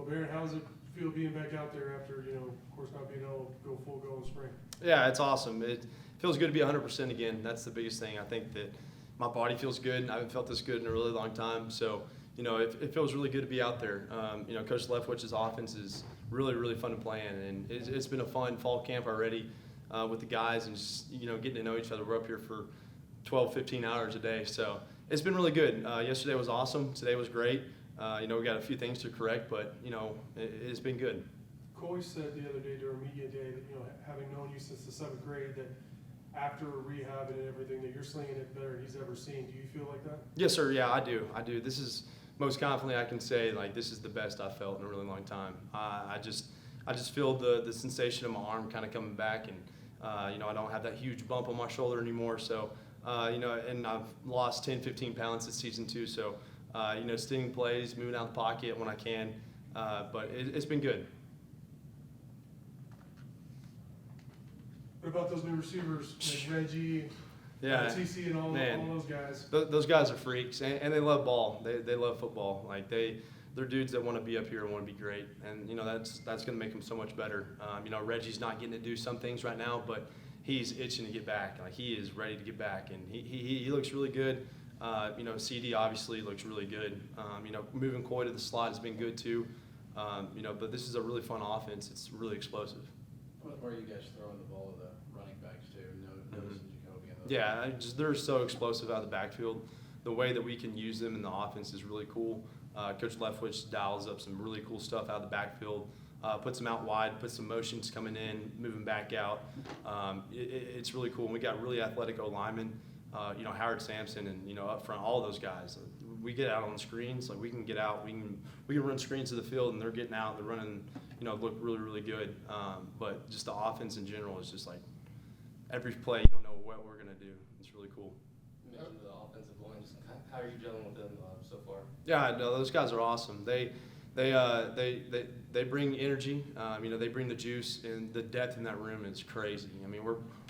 Well, Behren, how does it feel being back out there after, of course, not being able to go full go in spring? Yeah, it's awesome. It feels good to be 100% again. That's the biggest thing. I think that my body feels good. I haven't felt this good in a really long time. So, it feels really good to be out there. Coach Leftwich's offense is really, really fun to play in. And it's been a fun fall camp already with the guys and just, getting to know each other. We're up here for 12, 15 hours a day. So it's been really good. Yesterday was awesome. Today was great. We got a few things to correct, but, it's been good. Coy said the other day during media day that, having known you since the 7th grade, that after rehab and everything, that you're slinging it better than he's ever seen. Do you feel like that? Yes, sir. Yeah, I do. This is most confidently I can say, this is the best I've felt in a really long time. I just feel the sensation of my arm kind of coming back, and I don't have that huge bump on my shoulder anymore. So, and I've lost 10, 15 pounds this season too. So, stinging plays, moving out the pocket when I can, but it's been good. What about those new receivers like Reggie, yeah, TC, and all those guys? Those guys are freaks, and they love ball. They love football. They're dudes that want to be up here and want to be great, and that's going to make them so much better. Reggie's not getting to do some things right now, but he's itching to get back. He is ready to get back, and he looks really good. CD obviously looks really good. Moving Coy to the slot has been good too. But this is a really fun offense. It's really explosive. Where are you guys throwing the ball to the running backs too? Noticing Jacoby and those Yeah, they're so explosive out of the backfield. The way that we can use them in the offense is really cool. Coach Leftwich dials up some really cool stuff out of the backfield, puts them out wide, puts some motions coming in, moving back out. It's really cool. And we got really athletic O-linemen, Howard Sampson and, up front, all those guys. We get out on screens, we can get out, we can run screens to the field, and they're getting out, they're running, look really, really good. But just the offense in general is just every play, you don't know what we're going to do. It's really cool. You mentioned the offensive line. Just how are you gelling with them so far? Yeah, no, those guys are awesome. They bring energy. They bring the juice, and the depth in that room is crazy.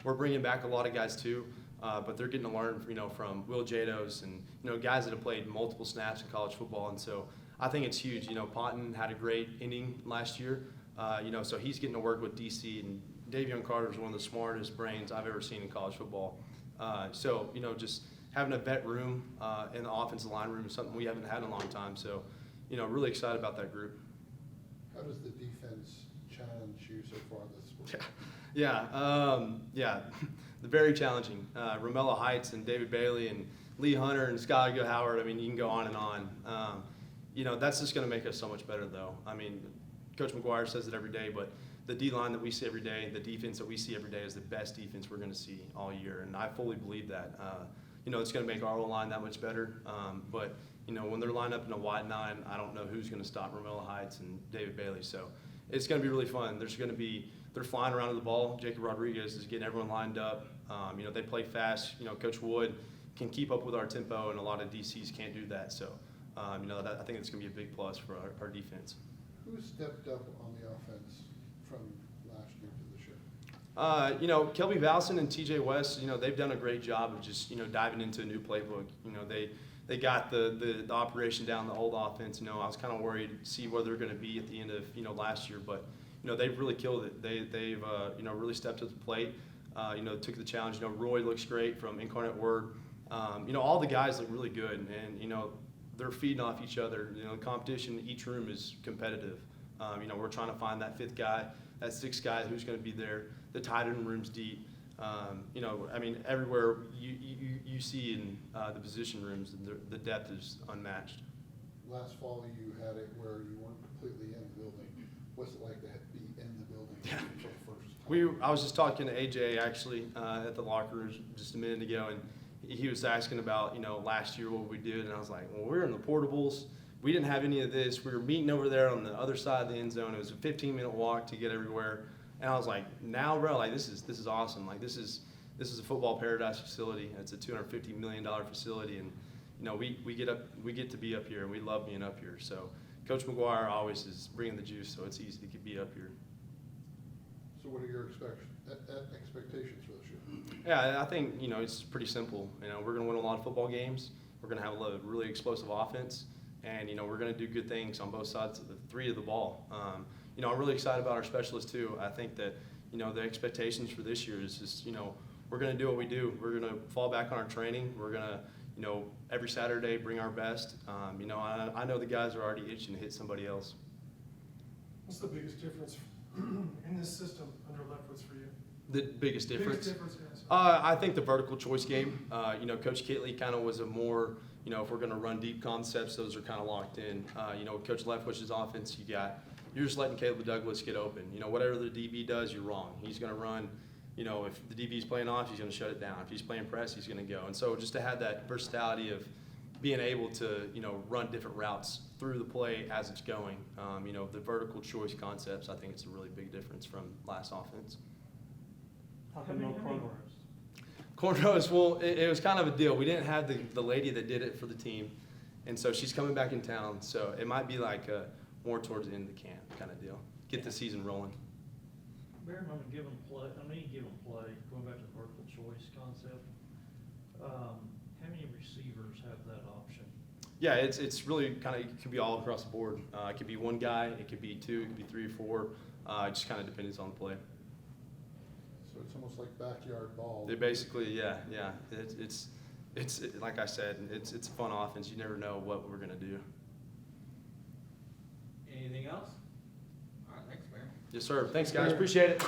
We're bringing back a lot of guys too, but they're getting to learn, from Will Jados and guys that have played multiple snaps in college football, and so I think it's huge. Ponton had a great inning last year, so he's getting to work with DC, and Davion Carter is one of the smartest brains I've ever seen in college football. So just having a vet room in the offensive line room is something we haven't had in a long time. So, really excited about that group. How does the defense challenge you so far this spring? Yeah, very challenging. Romello Heights and David Bailey and Lee Hunter and Scott Howard. You can go on and on. That's just going to make us so much better, though. Coach McGuire says it every day, but the D-line that we see every day, the defense that we see every day is the best defense we're going to see all year, and I fully believe that. It's going to make our O-line that much better, but when they're lined up in a wide 9, I don't know who's going to stop Romello Heights and David Bailey, so it's going to be really fun. They're flying around with the ball. Jacob Rodriguez is getting everyone lined up. They play fast. Coach Wood can keep up with our tempo, and a lot of DCs can't do that, so I think it's going to be a big plus for our defense. Who stepped up on the offense from last year to this year? Kelby Valson and TJ West, they've done a great job of just, diving into a new playbook. They got the operation down, the old offense. I was kind of worried to see where they're going to be at the end of, last year, but, they've really killed it. They've really stepped to the plate, took the challenge. Roy looks great from Incarnate Word. All the guys look really good, and, they're feeding off each other. Competition, each room is competitive. We're trying to find that 5th guy, that 6th guy who's going to be there. The tight end room's deep. Everywhere you see in the position rooms, the depth is unmatched. Last fall, you had it where you weren't completely in the building. What's it like to be in the building for the first time? I was just talking to AJ actually at the locker room just a minute ago, and he was asking about last year what we did, and I was like, well, we were in the portables. We didn't have any of this. We were meeting over there on the other side of the end zone. It was a 15-minute walk to get everywhere. And I was like, now, bro, this is awesome. This is a football paradise facility. It's a $250 million facility, and we get to be up here, and we love being up here. So Coach McGuire always is bringing the juice, so it's easy to be up here. So what are your expectations for this year? Yeah, I think it's pretty simple. We're going to win a lot of football games. We're going to have a really explosive offense, And, we're going to do good things on both sides of the three of the ball. I'm really excited about our specialists too. I think that, the expectations for this year is just, we're going to do what we do. We're going to fall back on our training. We're going to, every Saturday bring our best. I know the guys are already itching to hit somebody else. What's the biggest difference in this system under Leftwich for you? The biggest difference? Biggest difference, yes. I think the vertical choice game. Coach Kitley kind of was a more, if we're going to run deep concepts, those are kind of locked in. Coach Leftwich's offense, you're just letting Caleb Douglas get open. Whatever the DB does, you're wrong. He's going to run. If the DB's playing off, he's going to shut it down. If he's playing press, he's going to go. And so just to have that versatility of being able to, run different routes through the play as it's going. The vertical choice concepts, I think it's a really big difference from last offense. How come no cornrows? Cornrows, well, it was kind of a deal. We didn't have the lady that did it for the team. And so she's coming back in town. So it might be like more towards the end of the camp kind of deal. Get the season rolling. Behren, I'm gonna give them play, going back to the vertical choice concept. How many receivers have that option? Yeah, it's really kind of, it could be all across the board. It could be one guy, it could be two, it could be 3 or 4. It just kind of depends on the play. So it's almost like backyard ball. They basically, yeah. It's like I said, it's a fun offense. You never know what we're gonna do. Anything else? All right, thanks, Behren. Yes, sir. Thanks, guys. Appreciate it.